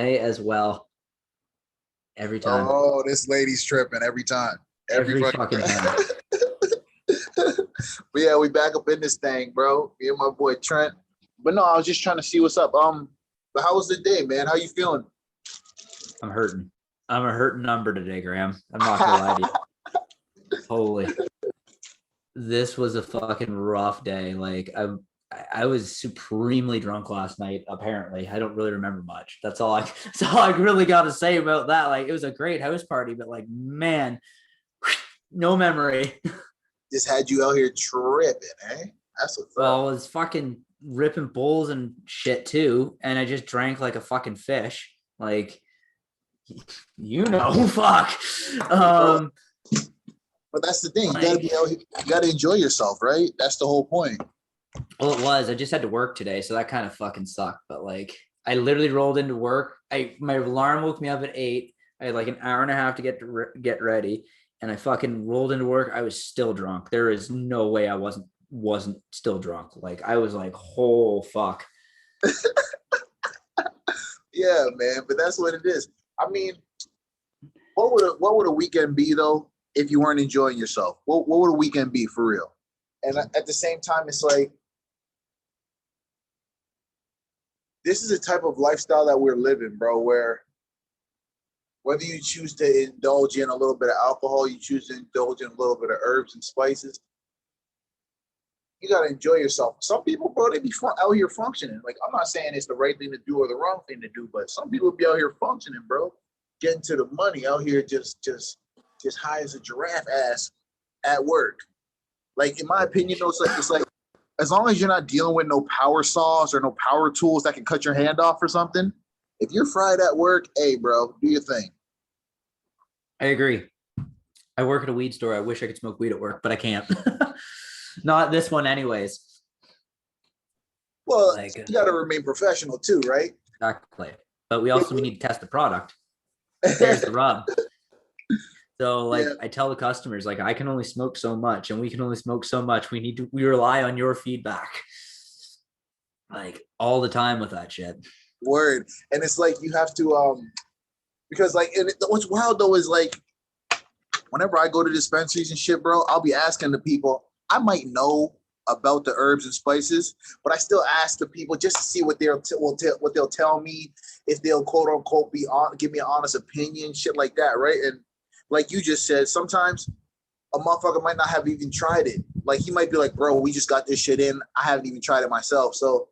may as well. Every time. Oh, this lady's tripping every time. Every fucking time. But yeah, we back up in this thing, bro. Me and my boy Trent. But no, I was just trying to see what's up. But how was the day, man? How you feeling? I'm hurting. I'm a hurting number today, Graham. I'm not gonna lie to you. Holy. This was a fucking rough day. Like I was supremely drunk last night, apparently. I don't really remember much. That's all I really got to say about that. Like, it was a great house party, but like, man, no memory. Just had you out here tripping, eh? That's what's up. Well, I was fucking ripping bowls and shit too, and I just drank like a fucking fish. Like, fuck. But that's the thing. You gotta be out here. You gotta enjoy yourself, right? That's the whole point. Well, it was. I just had to work today, so that kind of fucking sucked. But like, I literally rolled into work. My alarm woke me up at 8. I had like an hour and a half to get ready, and I fucking rolled into work. I was still drunk. There is no way I wasn't still drunk. Like, I was like, oh fuck. Yeah, man. But that's what it is. I mean, what would a weekend be though if you weren't enjoying yourself? What would a weekend be for real? And at the same time, it's like, this is a type of lifestyle that we're living, bro, where whether you choose to indulge in a little bit of alcohol, you choose to indulge in a little bit of herbs and spices, you got to enjoy yourself. Some people, bro, they be out here functioning. Like, I'm not saying it's the right thing to do or the wrong thing to do, but some people be out here functioning, bro, getting to the money, out here just high as a giraffe ass at work. Like, in my opinion, though, it's like as long as you're not dealing with no power saws or no power tools that can cut your hand off or something, if you're fried at work, hey, bro, do your thing. I agree. I work at a weed store. I wish I could smoke weed at work, but I can't. Not this one anyways. Well, like, you got to remain professional too, right? Exactly. But we also need to test the product. There's the rub. So like, yeah. I tell the customers, like, I can only smoke so much and we can only smoke so much. We rely on your feedback. Like, all the time with that shit. Word. And it's like, you have to, because like, and what's wild though is like, whenever I go to dispensaries and shit, bro, I'll be asking the people, I might know about the herbs and spices, but I still ask the people just to see what they'll tell me, if they'll quote unquote give me an honest opinion, shit like that, right? And like you just said, sometimes a motherfucker might not have even tried it. Like, he might be like, bro, we just got this shit in. I haven't even tried it myself. So,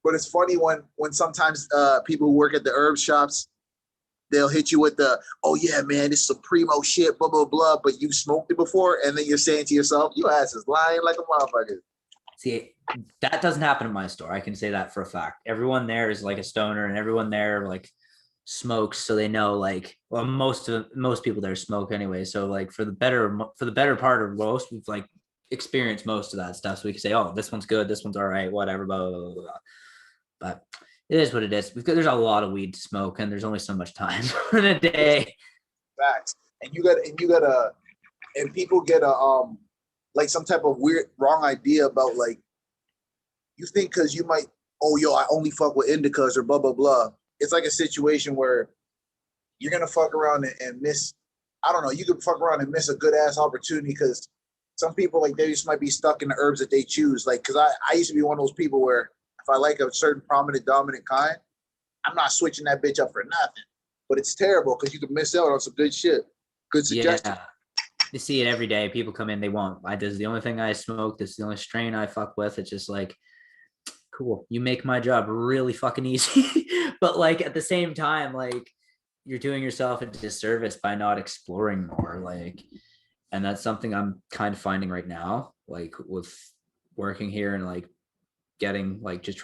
but it's funny when sometimes people who work at the herb shops, they'll hit you with the, oh yeah, man, this is some primo shit, blah, blah, blah, but you smoked it before, and then you're saying to yourself, your ass is lying like a motherfucker. See, that doesn't happen in my store. I can say that for a fact. Everyone there is like a stoner, and everyone there like smokes, so they know, like, well, most people there smoke anyway. So like, for the better part of most, we've like experienced most of that stuff. So we can say, oh, this one's good, this one's all right, whatever, blah, blah, blah, blah. But it is what it is. There's a lot of weed to smoke, and there's only so much time in a day. Facts. And people get like some type of weird wrong idea about, like, you think because you might, oh yo, I only fuck with indicas or blah blah blah. It's like a situation where you're gonna fuck around and miss. I don't know. You could fuck around and miss a good ass opportunity because some people, like, they just might be stuck in the herbs that they choose. Like, because I used to be one of those people where if I like a certain prominent dominant kind, I'm not switching that bitch up for nothing. But it's terrible because you can miss out on some good shit. Good suggestion. Yeah. You see it every day. People come in, they want, this is the only thing I smoke. This is the only strain I fuck with. It's just like, cool. You make my job really fucking easy. But like, at the same time, like, you're doing yourself a disservice by not exploring more. Like, and that's something I'm kind of finding right now, like with working here and like getting, like, just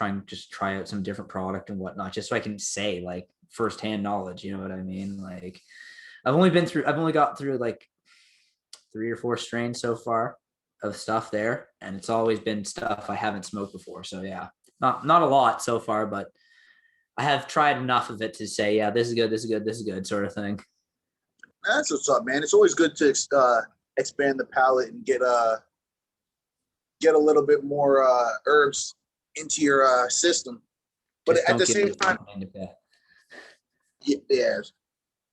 try out some different product and whatnot, just so I can say, like, firsthand knowledge, you know what I mean? Like, I've only got through like 3 or 4 strains so far of stuff there, and it's always been stuff I haven't smoked before. So yeah, not a lot so far, but I have tried enough of it to say, yeah, this is good sort of thing. That's what's up, man. It's always good to expand the palate and get a little bit more herbs into your system. But at the same time, Yeah,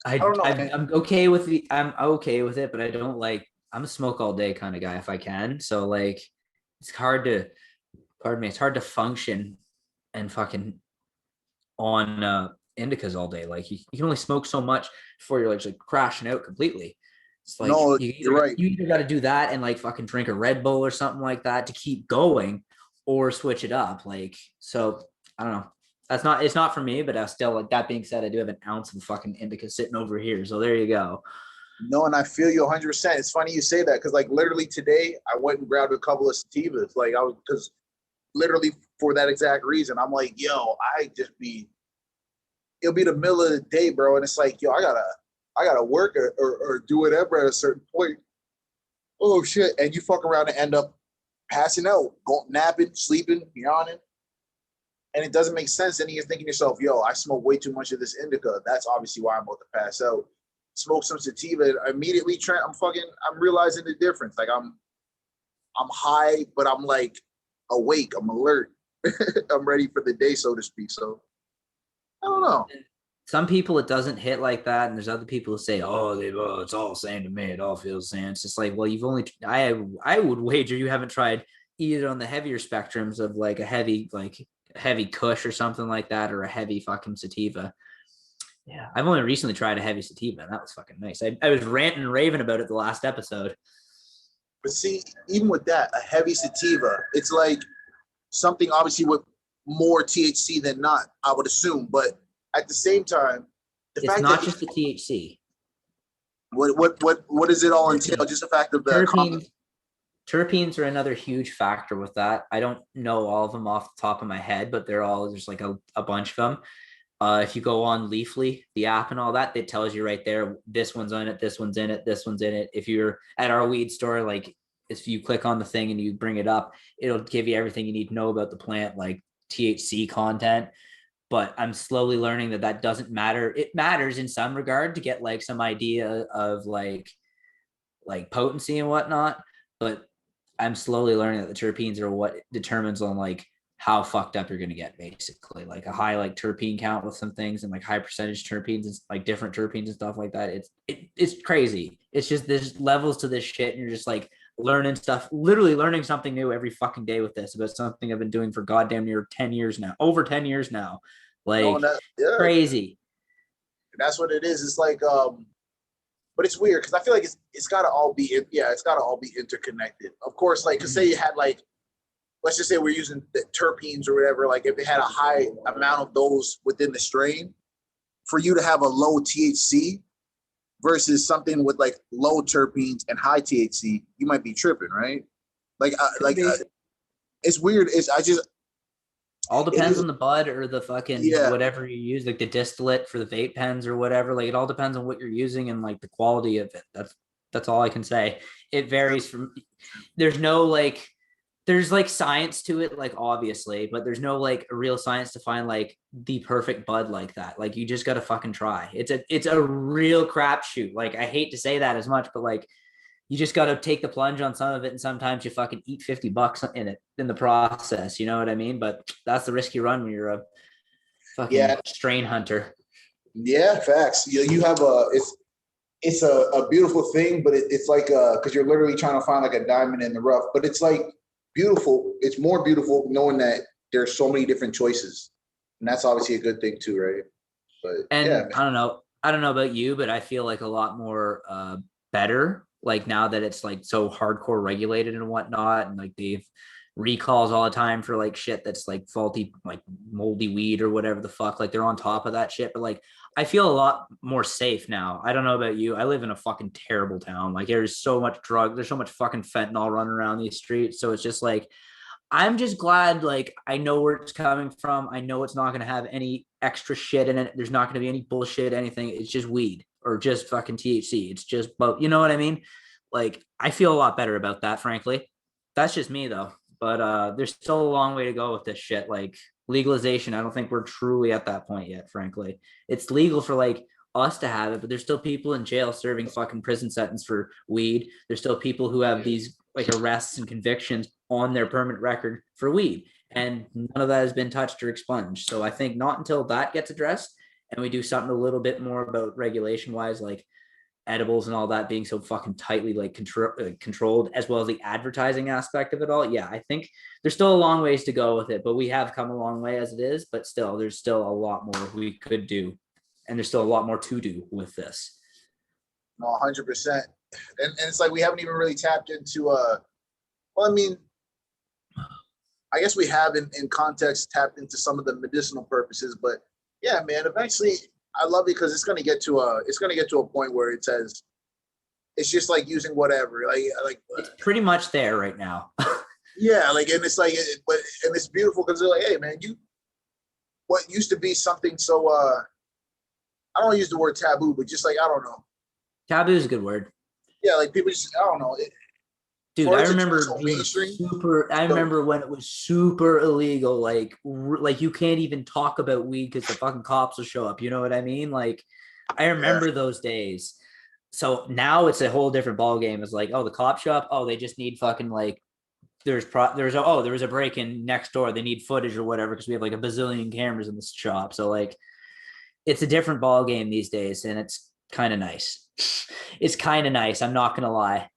I I, don't know, I man. I'm okay with I'm okay with it, but I don't like I'm a smoke all day kind of guy if I can. So like it's hard to pardon me, it's hard to function and fucking on indicas all day. Like you can only smoke so much before you're like crashing out completely. It's like No, you you're either right. you either got to do that and like fucking drink a Red Bull or something like that to keep going, or switch it up. Like so, I don't know. That's not it's not for me, but I still like that being said, I do have an ounce of fucking indica sitting over here. So there you go. No, and I feel you 100%. It's funny you say that because, like, literally today, I went and grabbed a couple of sativas. Like, I was because literally for that exact reason, I'm like, yo, I just be it'll be the middle of the day, bro, and it's like, yo, I gotta work or do whatever at a certain point. Oh shit, and you fuck around and end up passing out, going napping, sleeping, yawning, and it doesn't make sense. And you're thinking to yourself, yo, I smoke way too much of this indica. That's obviously why I'm about to pass out. Smoke some sativa, and immediately, Trent, I'm realizing the difference. Like I'm high, but I'm like awake, I'm alert, I'm ready for the day, so to speak. So I don't know. Some people it doesn't hit like that, and there's other people who say, "Oh, it's all the same to me. It all feels the same." It's just like, well, you've only I would wager you haven't tried either on the heavier spectrums of like a heavy Kush or something like that, or a heavy fucking sativa. Yeah, I've only recently tried a heavy sativa, and that was fucking nice. I was ranting and raving about it the last episode. But see, even with that, a heavy sativa, it's like something obviously with more THC than not, I would assume. But at the same time, the It's fact that not just the THC. what does it all entail? Terpenes, Just the fact of the terpenes, terpenes are another huge factor with that. I don't know all of them off the top of my head, but they're all there's like a bunch of them. If you go on Leafly, the app and all that, it tells you right there, this one's on it, this one's in it, this one's in it. If you're at our weed store, like if you click on the thing and you bring it up, it'll give you everything you need to know about the plant, like THC content. But I'm slowly learning that that doesn't matter. It matters in some regard to get like some idea of like potency and whatnot. But I'm slowly learning that the terpenes are what determines on like how fucked up you're gonna get, basically. Like a high like terpene count with some things and like high percentage terpenes and like different terpenes and stuff like that. It's crazy. It's just there's levels to this shit, and you're just like learning stuff, literally learning something new every fucking day with this about something I've been doing for goddamn near 10 years now, over 10 years now. no, Like that yeah, crazy. that's what it is. It's like but it's weird because I feel like it's got to all be yeah, it's got to all be interconnected. Of course, like cause say you had like let's just say we're using the terpenes or whatever. Like if it had a high amount of those within the strain, for you to have a low THC versus something with like low terpenes and high THC, you might be tripping, right? Like Could be. it's weird. It's I just All it depends is on the bud or the fucking yeah whatever you use, like the distillate for the vape pens or whatever. Like it all depends on what you're using and like the quality of it. That's all I can say. It varies from there's no like there's like science to it, like obviously, but there's no like a real science to find like the perfect bud like that. Like you just gotta fucking try. It's a real crapshoot. Like I hate to say that as much, but like you just got to take the plunge on some of it, and sometimes you fucking eat $50 in it in the process. You know what I mean? But that's the risk you run when you're a fucking yeah strain hunter. yeah facts. You have it's a beautiful thing, but it's like because you're literally trying to find like a diamond in the rough. But it's like beautiful. It's more beautiful knowing that there's so many different choices, and that's obviously a good thing too, right? But yeah, And man. I don't know about you, but I feel like a lot more better like now that it's like so hardcore regulated and whatnot, and like they've recalls all the time for like shit that's like faulty, like moldy weed or whatever the fuck. Like they're on top of that shit. But like I feel a lot more safe now. I don't know about you. I live in a fucking terrible town. Like there's so much drug, there's so much fucking fentanyl running around these streets. So it's just like I'm just glad, like, I know where it's coming from. I know it's not going to have any extra shit in it. There's not going to be any bullshit, anything. It's just weed or just fucking THC. It's just, but you know what I mean? Like, I feel a lot better about that, frankly. That's just me, though. But there's still a long way to go with this shit. Like, legalization, I don't think we're truly at that point yet, frankly. It's legal for, like, us to have it, but there's still people in jail serving fucking prison sentence for weed. There's still people who have these like arrests and convictions on their permanent record for weed, and none of that has been touched or expunged. So I think not until that gets addressed and we do something a little bit more about regulation wise, like edibles and all that being so fucking tightly like controlled, as well as the advertising aspect of it all. Yeah, I think there's still a long ways to go with it, but we have come a long way as it is. But still, there's still a lot more we could do, and there's still a lot more to do with this. No, 100%. And it's like we haven't even really tapped into well, I mean, I guess we have in context tapped into some of the medicinal purposes, but yeah, man, eventually I love it because it's gonna get to a point where it says it's just like using whatever, like It's pretty much there right now. yeah, like, and it's like, but and it's beautiful because they're like, hey, man, you what used to be something so I don't use the word taboo, but just like I don't know, Taboo is a good word. yeah, like people just I don't know, Dude, I remember so being super. I remember when it was super illegal. Like you can't even talk about weed because the fucking cops will show up. You know what I mean? Like, I remember those days. So now it's a whole different ball game. It's like, oh, the cop show up. Oh, they just need fucking like. There was a break in next door. They need footage or whatever because we have like a bazillion cameras in this shop. So like, it's a different ball game these days, and it's kind of nice. It's kind of nice. I'm not gonna lie.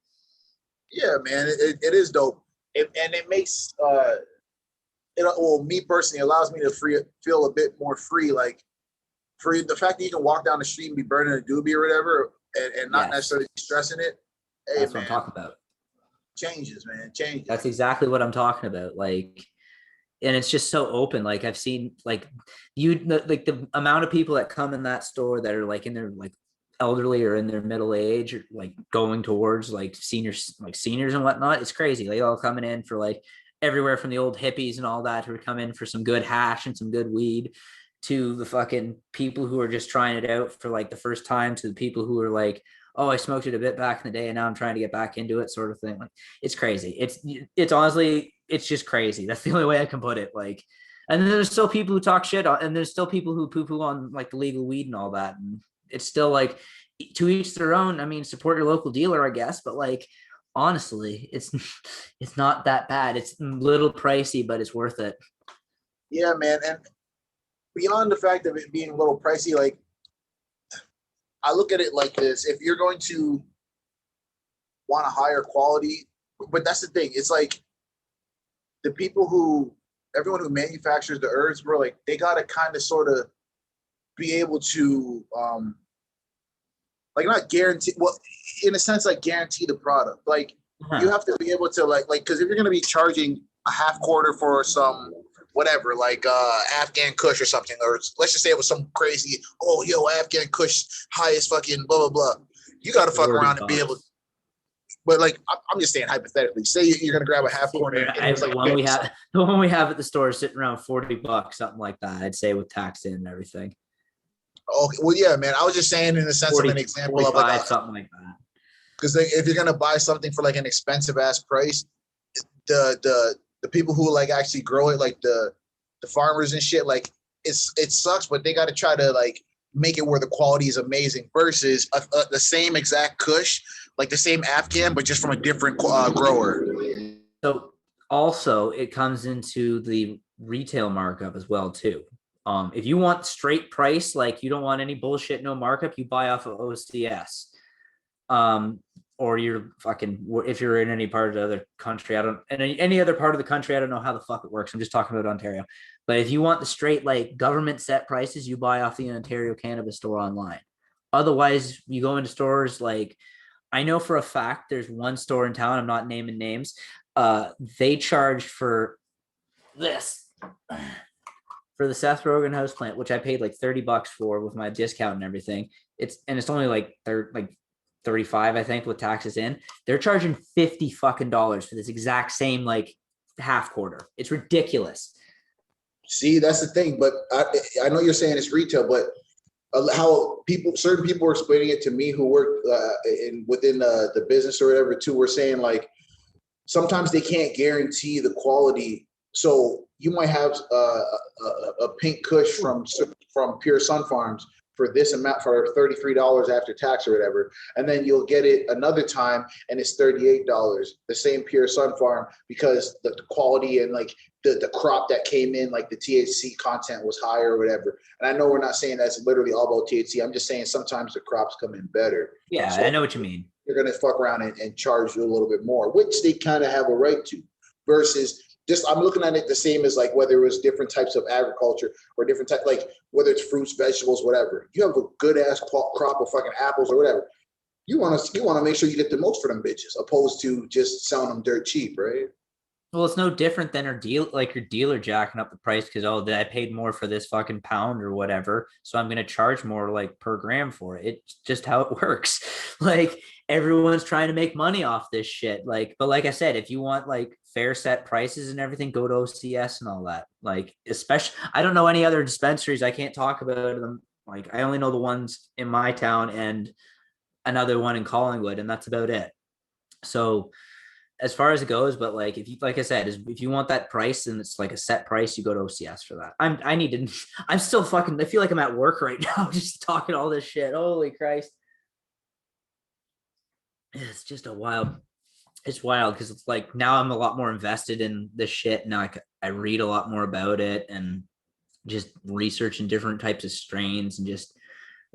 yeah, man, it is dope, and it makes well, me personally, allows me to feel a bit more free, like free. The fact that you can walk down the street and be burning a doobie or whatever, and not Yes, necessarily stressing it. Hey, that's what I'm man, talking about. changes, man, changes. That's exactly what I'm talking about. Like, and it's just so open. Like I've seen like like the amount of people that come in that store that are like in their like elderly or in their middle age or like going towards like seniors and whatnot. It's crazy. Like all coming in for like everywhere from the old hippies and all that who come in for some good hash and some good weed to the fucking people who are just trying it out for like the first time to the people who are like, oh, I smoked it a bit back in the day and now I'm trying to get back into it, sort of thing. Like it's crazy. It's honestly, it's just crazy. That's the only way I can put it. Like, and then there's still people who talk shit on, and there's still people who poo poo on like the legal weed and all that. And it's still like to each their own. I mean, support your local dealer, I guess, but like honestly, it's not that bad. It's a little pricey, but it's worth it. Yeah, man, and beyond the fact of it being a little pricey, like I look at it like this: if you're going to want a higher quality, but that's the thing. It's like the people who, everyone who manufactures the herbs, bro, like they gotta kind of sort of be able to, like not guarantee, well, in a sense, like guarantee the product. Like you have to be able to because if you're gonna be charging a half quarter for some whatever, like Afghan Kush or something, or let's just say it was some crazy, oh yo, Afghan Kush highest fucking blah blah blah. You got to fuck around and be able. But like, I'm just saying hypothetically. Say you're gonna grab a half quarter. And it's like the one we have at the store is sitting around $40, something like that. I'd say with tax in and everything. Okay, well, yeah, man. I was just saying in the sense 40, of an example of like something like that. Because if you're gonna buy something for like an expensive ass price, the people who like actually grow it, like the farmers and shit, like it sucks, but they got to try to like make it where the quality is amazing versus the same exact Kush, like the same Afghan, but just from a different grower. So also it comes into the retail markup as well too. If you want straight price, like you don't want any bullshit, no markup, you buy off of OCS. Or you're fucking, if you're in any part of the other country, any other part of the country, I don't know how the fuck it works. I'm just talking about Ontario. But if you want the straight like government set prices, you buy off the Ontario Cannabis Store online. Otherwise, you go into stores like, I know for a fact there's one store in town, I'm not naming names. They charge for this, for the Seth Rogen house plant, which I paid like $30 for with my discount and everything. It's only like 35, I think, with taxes in. They're charging $50 fucking dollars for this exact same like half quarter. It's ridiculous. See, that's the thing. But I know you're saying it's retail, but how certain people were explaining it to me who work within the business or whatever too, were saying like sometimes they can't guarantee the quality. So you might have a pink Kush from Pure Sun Farms, for this amount for $33 after tax or whatever, and then you'll get it another time and it's $38, the same pure sun farm, because the quality and like the crop that came in, like the THC content was higher or whatever. And I know we're not saying that's literally all about THC. I'm just saying sometimes the crops come in better. Yeah, So I know what you mean. they're going to fuck around and charge you a little bit more, which they kind of have a right to, versus just, I'm looking at it the same as like whether it was different types of agriculture or different type, like whether it's fruits, vegetables, whatever. You have a good ass crop of fucking apples or whatever. You want to make sure you get the most for them bitches, opposed to just selling them dirt cheap, right? Well, it's no different than your dealer jacking up the price because I paid more for this fucking pound or whatever, so I'm gonna charge more like per gram for it. It's just how it works. Like everyone's trying to make money off this shit. Like, but like I said, if you want like fair set prices and everything, go to OCS and all that. Like, especially, I don't know any other dispensaries. I can't talk about them. Like, I only know the ones in my town and another one in Collingwood, and that's about it. So as far as it goes, but like if you, like I said, if you want that price and it's like a set price, you go to OCS for that. I'm still fucking, I feel like I'm at work right now just talking all this shit. Holy Christ. It's just it's wild because it's like now I'm a lot more invested in this shit. Now I read a lot more about it and just researching different types of strains and just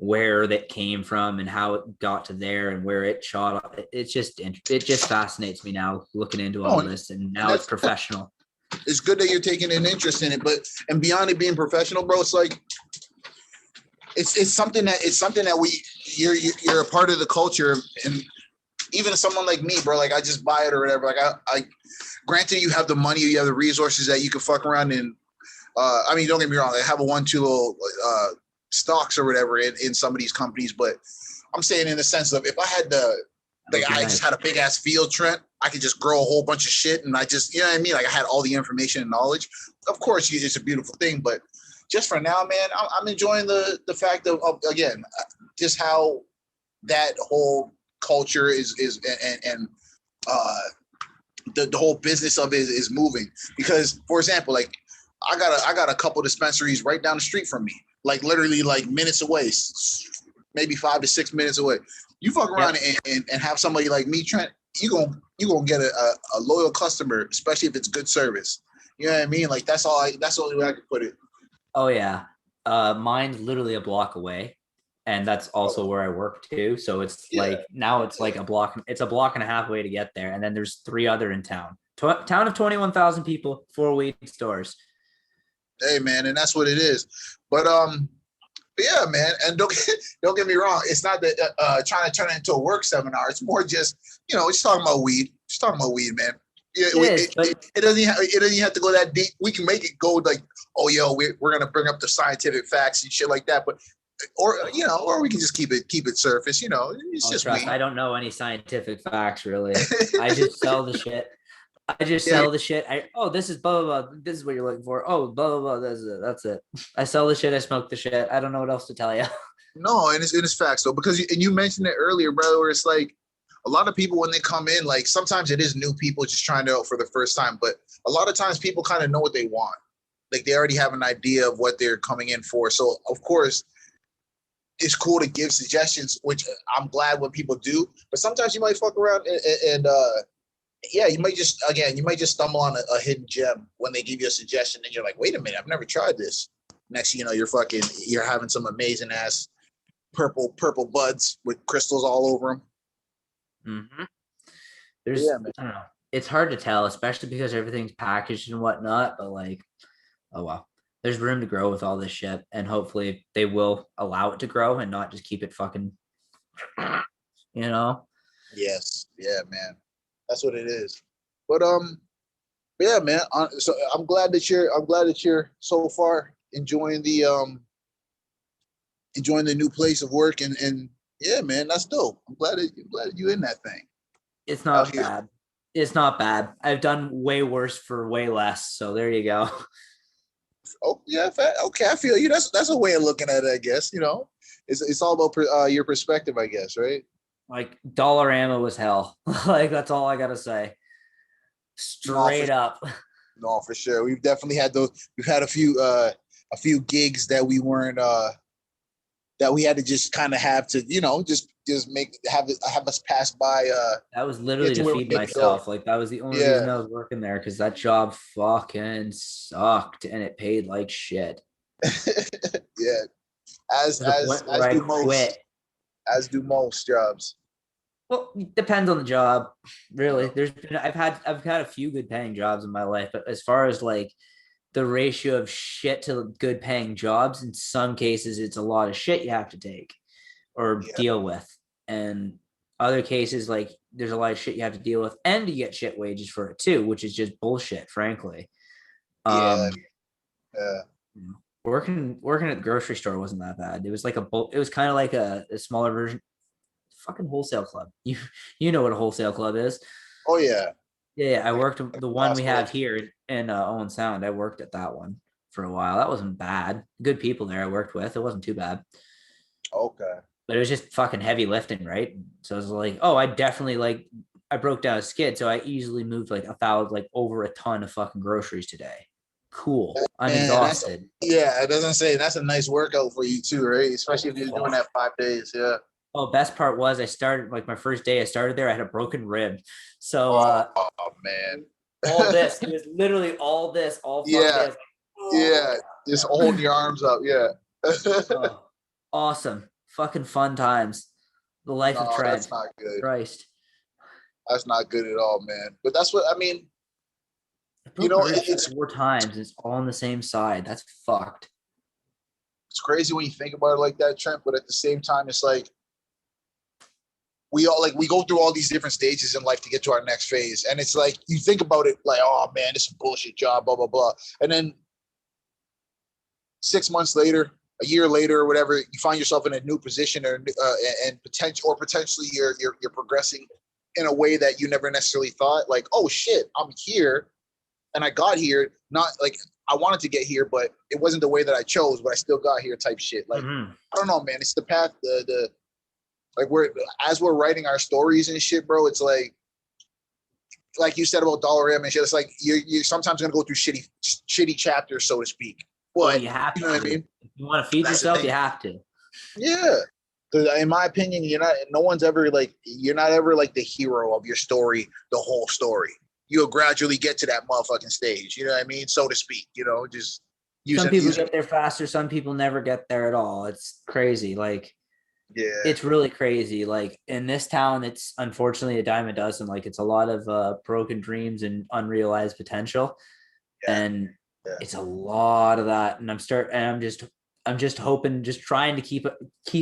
where that came from and how it got to there and where it shot. It just fascinates me now looking into all this, and now it's professional. It's good that you're taking an interest in it, but and beyond it being professional, bro, it's like it's something that you're a part of the culture. And even someone like me, bro, like I just buy it or whatever. Like I granted, you have the money, you have the resources that you can fuck around and I mean, don't get me wrong, I have a 1-2 little stocks or whatever in some of these companies, but I'm saying in the sense of if I had just had a big ass field, Trent, I could just grow a whole bunch of shit and I just, you know what I mean? Like I had all the information and knowledge. Of course, it's a beautiful thing, but just for now, man, I'm enjoying the fact of again, just how that whole culture is and the whole business of it is moving. Because, for example, like I got a couple dispensaries right down the street from me, like literally like minutes away, maybe 5 to 6 minutes away. You fuck around and have somebody like me, Trent, you gonna get a loyal customer, especially if it's good service. You know what I mean? Like that's the only way I can put it. Oh yeah. Mine's literally a block away. And that's also where I work too. So it's like now it's like it's a block and a half way to get there. And then there's 3 other in town. Town of 21,000 people, 4 weed stores. Hey man, and that's what it is. But yeah, man, and don't get me wrong. It's not that trying to turn it into a work seminar. It's more just just talking about weed. Just talking about weed, man. It doesn't have to go that deep. We can make it go like, oh, yo, we're gonna bring up the scientific facts and shit like that. But or we can just keep it surface. It's just trust. weed. I don't know any scientific facts really. I just sell the shit. Sell the shit. This is blah, blah, blah. This is what you're looking for. Oh, blah, blah, blah. That's it. I sell the shit. I smoke the shit. I don't know what else to tell you. No, and it's facts though, because you mentioned it earlier, brother, where it's like a lot of people when they come in, like sometimes it is new people just trying to out for the first time, but a lot of times people kind of know what they want. Like they already have an idea of what they're coming in for. So of course, it's cool to give suggestions, which I'm glad when people do. But sometimes you might fuck around and you might just stumble on a hidden gem when they give you a suggestion and you're like, wait a minute, I've never tried this. Next thing you know, you're having some amazing ass purple buds with crystals all over them. Mm-hmm. I don't know. It's hard to tell, especially because everything's packaged and whatnot, but like, oh well. There's room to grow with all this shit, and hopefully they will allow it to grow and not just keep it fucking, Yes. Yeah, man. That's what it is. But yeah, man. So I'm glad that you're so far enjoying the new place of work and yeah, man, that's dope. I'm glad that you in that thing. It's not bad. It's not bad. I've done way worse for way less. So there you go. Oh yeah, okay. I feel you. That's a way of looking at it. I guess it's all about your perspective. I guess, right? Like Dollarama was hell. Like that's all I gotta say. Straight up. No, for sure. We've definitely had those. We've had a few gigs that we weren't that we had to just kind of have to, just have us pass by. That was Get literally to to where we feed need to go. myself. Like that was the only Yeah, reason I was working there because that job fucking sucked and it paid like shit. yeah. As To the point where as I do most, quit. as do most jobs. Well, depends on the job, really. Yeah, I've had a few good paying jobs in my life, but as far as like the ratio of shit to good paying jobs, in some cases it's a lot of shit you have to take or yeah, deal with. And other cases, like there's a lot of shit you have to deal with and you get shit wages for it too, which is just bullshit, frankly. yeah, Um yeah. working at the grocery store wasn't that bad. It was like it was kind of like a smaller version. Fucking wholesale club. You know what a wholesale club is. Oh yeah. Yeah, I Like, worked like the one we Costco. have here in Owen Sound. I worked at that one for a while. That wasn't bad. Good people there I worked with. It wasn't too bad. Okay. But it was just fucking heavy lifting, right? So I was like, oh, I definitely like I broke down a skid, so I easily moved like 1,000, like over a ton of fucking groceries today. Cool. I'm Man, that's exhausted. yeah. It doesn't say that's a nice workout for you too, right? Especially if you're doing that 5 days. Yeah. Oh, best part was I started like my first day I started there, I had a broken rib. So Oh man. all this, it was literally all this, all fucking day. Yeah, I was like, yeah. oh, Just holding your arms up. Yeah. oh, awesome. Fucking fun times. The life of No, that's Trent. not good. Christ. That's not good at all, man. But that's what I mean. I broke my ribs It's 4 times. It's all on the same side. That's fucked. crazy when you think about it like that, Trent. But at the same time, it's like we go through all these different stages in life to get to our next phase, and it's like you think about it like, oh man, this is a bullshit job, blah blah blah, and then 6 months later, a year later, or whatever, you find yourself in a new position, or and potentially you're progressing in a way that you never necessarily thought. Like, oh shit, I'm here, and I got here. Not like I wanted to get here, but it wasn't the way that I chose, but I still got here. Type shit. Like Mm-hmm. I don't know, man. It's the path. The like we're writing our stories and shit, bro. It's like you said about Dollar M and shit. It's like you're sometimes gonna go through shitty chapters, so to speak. Well, But you have you know what I to. mean? If you want to feed That's the yourself, thing. you have to. Yeah. Because in my opinion, no one's ever like, you're not ever like the hero of your story, the whole story. You'll gradually get to that motherfucking stage. You know what I mean? So to speak, just Some using, people get there faster, some people never get there at all. It's crazy. Like yeah, it's really crazy. Like in this town, it's unfortunately a dime a dozen. Like it's a lot of broken dreams and unrealized potential. yeah, And yeah. it's a lot of that. And I'm just hoping, just trying to keep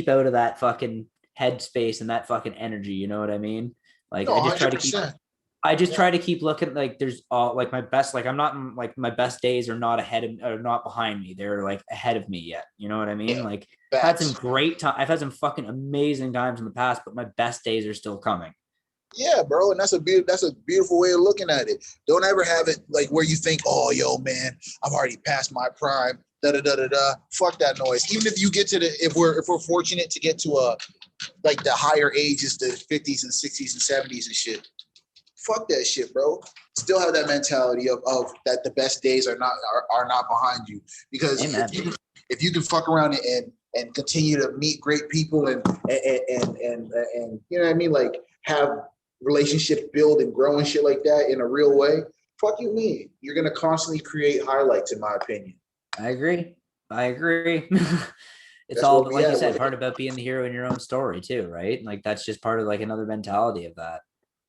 out of that fucking headspace and that fucking energy. You know what I mean? Like No, hundred percent. I just Yeah, try to keep looking like there's all like my best, like I'm not like my best days are not ahead of or not behind me. They're like ahead of me yet. You know what I mean? yeah. Like I've had some Facts. great time. I've had some fucking amazing times in the past, but my best days are still coming. Yeah, bro, and that's a beautiful way of looking at it. Don't ever have it like where you think, oh, yo, man, I've already passed my prime. Da da da da da. Fuck that noise. Even if you get to if we're fortunate to get to like the higher ages, the 50s and 60s and 70s and shit. Fuck that shit, bro. Still have that mentality of that the best days are not behind you. Because Amen. if you can fuck around and continue to meet great people and you know what I mean, like have relationships build and grow and shit like that in a real way, fuck you mean. You're gonna constantly create highlights, in my opinion. I agree. I agree. It's That's where all we like you at with said, it. part about being the hero in your own story too, right? Like that's just part of like another mentality of that.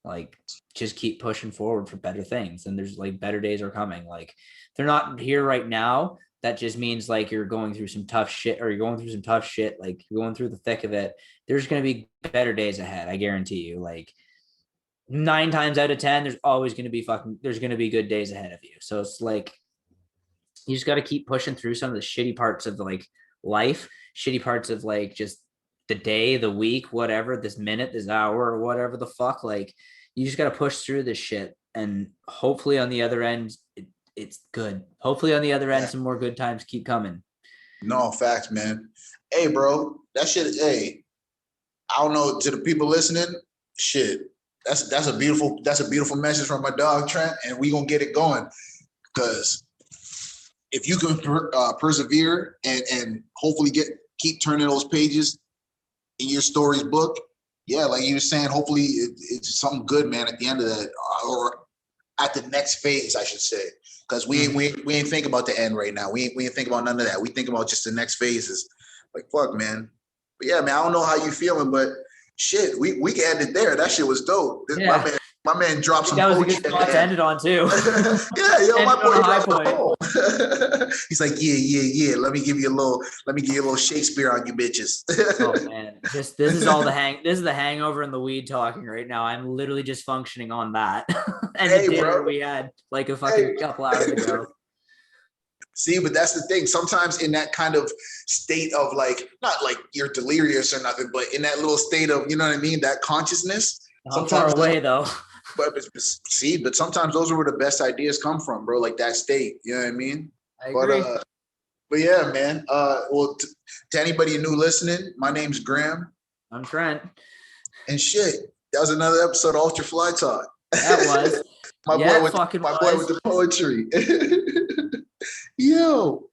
Like just keep pushing forward for better things. And there's like better days are coming. Like they're not here right now. That just means like you're going through some tough shit or you're going through some tough shit. Like you're going through the thick of it. There's gonna be better days ahead. I guarantee you. Like 9 times out of 10, there's gonna be good days ahead of you. So it's like you just got to keep pushing through some of the shitty parts of the like life, shitty parts of like just the day, the week, whatever, this minute, this hour, or whatever the fuck. Like you just got to push through this shit, and hopefully on the other end, it's good. Hopefully on the other end, Yeah. some more good times keep coming. No, facts, man. Hey, bro, that shit. Hey, I don't know, to the people listening. Shit, that's a beautiful message from my dog Trent, and we gonna get it going because if you can persevere and hopefully keep turning those pages in your story's book. Yeah, like you were saying, hopefully it's something good, man, at the end of that, or at the next phase, I should say. Because we ain't think about the end right now. We ain't think about none of that. We think about just the next phases. Like, fuck, man. But yeah, man, I don't know how you feeling, but shit, we can end it there. That shit was dope. Yeah. My man dropped some That was a poetry good spot to end it on too. Yeah, yo, my boy dropped point. the poem. He's like, yeah. Let me give you a little Shakespeare on you bitches. Oh man, this is the hangover and the weed talking right now. I'm literally just functioning on that. And the dinner we had like a fucking couple hours ago. See, but that's the thing. Sometimes in that kind of state of like, not like you're delirious or nothing, but in that little state of, you know what I mean, that consciousness. Sometimes far away though. But sometimes those are where the best ideas come from, bro. Like that state. You know what I mean? I agree. But yeah, man. Well, to anybody new listening, my name's Graham. I'm Trent. And shit, that was another episode of Ultra Fly Talk. That was. my boy with the poetry. Yo.